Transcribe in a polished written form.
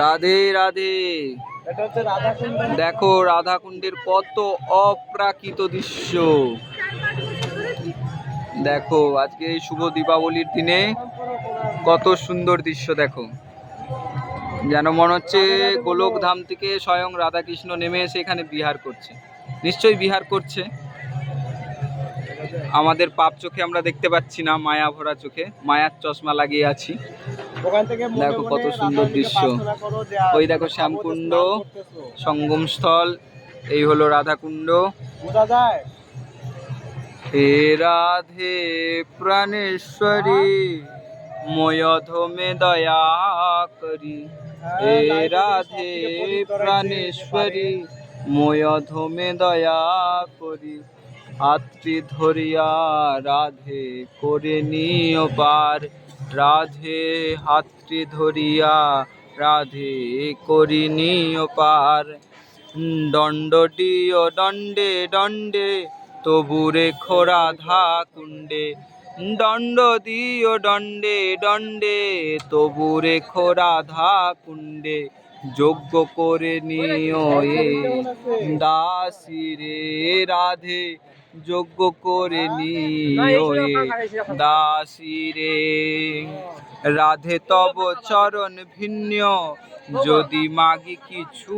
রাধে রাধে। এটা হচ্ছে রাধাকুণ্ড। দেখো রাধাকুণ্ডের কত অপ্রাকৃত দৃশ্য। দেখো আজকে এই শুভ দীপাবলির দিনে কত সুন্দর দৃশ্য দেখো। যেন মনে হচ্ছে গোলকধাম থেকে স্বয়ং রাধাকৃষ্ণ নেমে এসে এখানে বিহার করছে। নিশ্চয়ই বিহার করছে। আমাদের পাপ চোখে আমরা দেখতে পাচ্ছি না, মায়া ভরা চোখে মায়ার চশমা লাগিয়ে আছি। দেখো কত সুন্দর দৃশ্য। ওই দেখো শ্যামকুণ্ড সঙ্গমস্থল, এই হলো রাধাকুণ্ড। বোঝা যায়। হে রাধে প্রাণেশ্বরী ময়োধমে দয়া করি। হে রাধে প্রাণেশ্বরী ময়োধমে দয়া করি। হাতটি ধরিয়া রাধে করে নিও পার। রাধে হাতটি ধরিয়া রাধে করি নিও পার। দণ্ড দিও দণ্ডে দণ্ডে তবু রেখো রাধা কুণ্ডে। দণ্ড দিও দণ্ডে দণ্ডে তবু রেখো রাধা কুণ্ডে। যজ্ঞ করে নিও এ দাসী রে রাধে। যজ্ঞ করে নিও এ দাসী রে। রাধে তব চরণ ভিন্ন যদি মাগি কিছু